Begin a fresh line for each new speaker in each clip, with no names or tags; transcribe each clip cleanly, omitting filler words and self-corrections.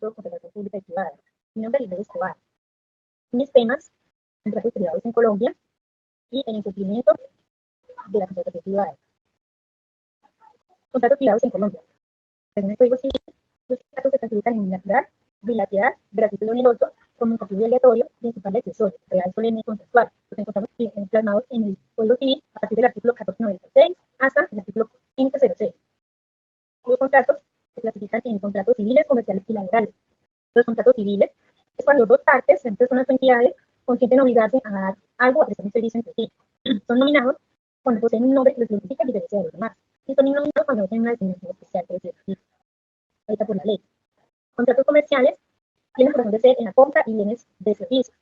de contratación pública y privada. Mi nombre es Lisbeth Escobar. Mis temas, contratos privados en Colombia y el incumplimiento de la contratación privada. Contratos privados en Colombia. Según el Código Civil, los contratos se clasifican en unilateral, bilateral, gratuito y oneroso, comunicativo y aleatorio, principal y accesorio, real, solemne y contractual. Los encontramos plasmados en el Código Civil a partir del artículo 1496 hasta el artículo 1506. Los contratos se clasifican en contratos civiles, comerciales y laborales. Los contratos civiles es cuando dos partes, sean personas o entidades, consienten obligarse a dar algo a prestar un servicio entre sí. Son nominados cuando poseen un nombre que los identifica y diferencia de los demás. Y son nominados cuando no tienen una designación especial que decir, ahorita por la ley. Contratos comerciales tienen por razón de ser en la compra y bienes de servicios.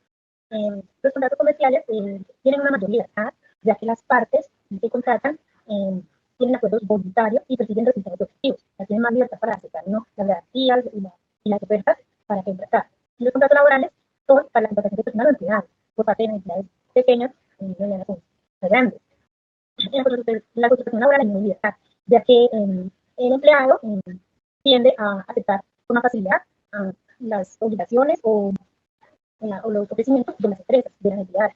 Los contratos comerciales tienen una mayor libertad, ya que las partes que contratan tienen acuerdos voluntarios y persiguen resultados objetivos. Tienen más libertad para aceptar, ¿no?, las garantías y las ofertas para contratar. Y los contratos laborales son para la contratación de personal o empleado por parte de entidades pequeñas y medianas o grandes. En la contratación laboral hay una libertad, ya que el empleado tiende a aceptar con más facilidad las obligaciones o los ofrecimientos de las empresas, de las entidades.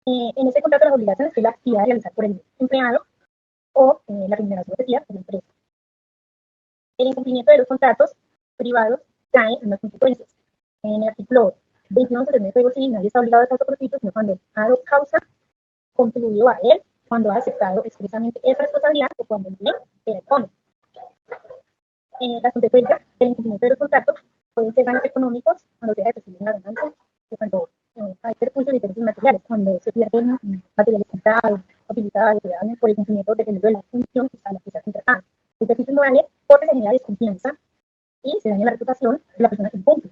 En este contrato las obligaciones es la actividad a realizar por el empleado o la remuneración ofrecida por la empresa. El incumplimiento de los contratos privados trae unas consecuencias. En el artículo 21 del Código Civil, nadie está obligado a causa fortuito, sino cuando ha dado causa contribuyó a él, cuando ha aceptado expresamente esa responsabilidad o cuando el ley se le pone. Las consecuencias del incumplimiento de los contratos pueden ser daños económicos, cuando se deja de percibir una ganancia, cuando hay perjuicios de intereses materiales, cuando se pierden materiales comprados, utilizados, por el cumplimiento de la función a la que se ha contratado. Los perjuicios morales porque se genera desconfianza y se daña la reputación de la persona que incumple.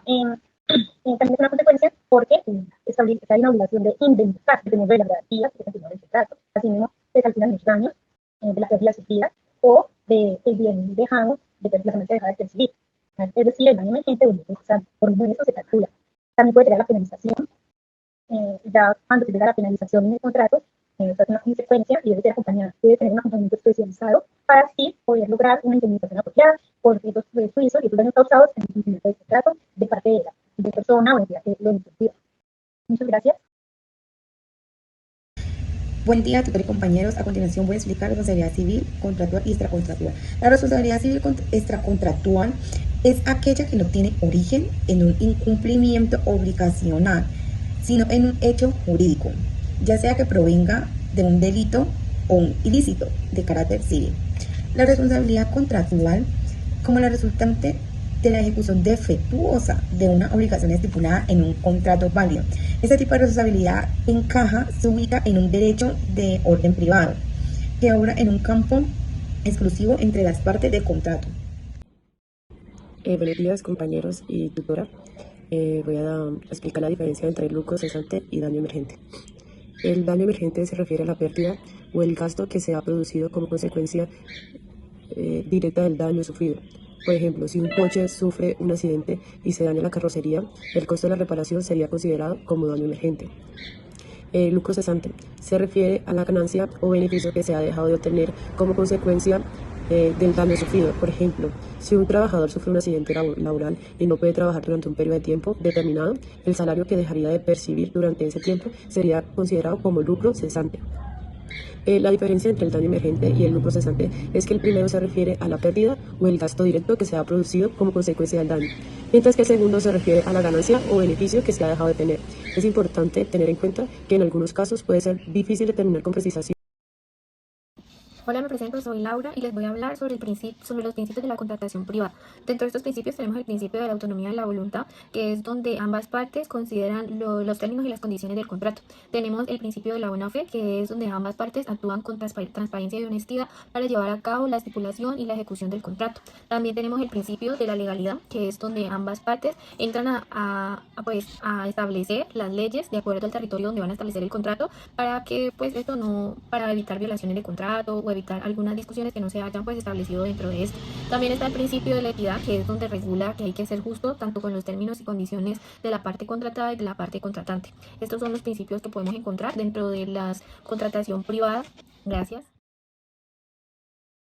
También es una consecuencia porque hay una obligación de indemnizar dependiendo de las garantías que continúan el contrato. Asimismo, se calculan los daños de las pérdidas sufridas o del bien dejado, de la ganancia dejada de percibir. Es decir, el daño emergente por eso se calcula. También puede llegar a la penalización. Ya cuando se llega a la penalización en el contrato, es una consecuencia y debe tener un acompañamiento especializado para así poder lograr una indemnización apropiada por estos prejuicios y estos daños causados en el cumplimiento del contrato de parte de la persona o entidad que lo incumplió. Muchas gracias.
Buen día, tutor y compañeros. A continuación voy a explicar la responsabilidad civil, contractual y extracontractual. La responsabilidad civil extracontractual es aquella que no tiene origen en un incumplimiento obligacional, sino en un hecho jurídico, ya sea que provenga de un delito o un ilícito de carácter civil. La responsabilidad contractual, como la resultante de la ejecución defectuosa de una obligación estipulada en un contrato válido. Este tipo de responsabilidad se ubica en un derecho de orden privado, que obra en un campo exclusivo entre las partes del contrato.
Buenos días, compañeros y tutora. Voy a explicar la diferencia entre lucro cesante y daño emergente. El daño emergente se refiere a la pérdida o el gasto que se ha producido como consecuencia directa del daño sufrido. Por ejemplo, si un coche sufre un accidente y se daña la carrocería, el costo de la reparación sería considerado como daño emergente. El lucro cesante se refiere a la ganancia o beneficio que se ha dejado de obtener como consecuencia del daño sufrido. Por ejemplo, si un trabajador sufre un accidente laboral y no puede trabajar durante un periodo de tiempo determinado, el salario que dejaría de percibir durante ese tiempo sería considerado como lucro cesante. La diferencia entre el daño emergente y el lucro cesante es que el primero se refiere a la pérdida o el gasto directo que se ha producido como consecuencia del daño, mientras que el segundo se refiere a la ganancia o beneficio que se ha dejado de tener. Es importante tener en cuenta que en algunos casos puede ser difícil determinar con precisión.
Hola, me presento, soy Laura y les voy a hablar sobre los principios de la contratación privada. Dentro de estos principios tenemos el principio de la autonomía de la voluntad, que es donde ambas partes consideran los términos y las condiciones del contrato. Tenemos el principio de la buena fe, que es donde ambas partes actúan con transparencia y honestidad para llevar a cabo la estipulación y la ejecución del contrato. También tenemos el principio de la legalidad, que es donde ambas partes entran a establecer las leyes de acuerdo al territorio donde van a establecer el contrato para que para evitar violaciones de contrato o evitar algunas discusiones que no se hayan establecido dentro de esto. También está el principio de la equidad, que es donde regula que hay que ser justo tanto con los términos y condiciones de la parte contratada y de la parte contratante. Estos son los principios que podemos encontrar dentro de la contratación privada. Gracias.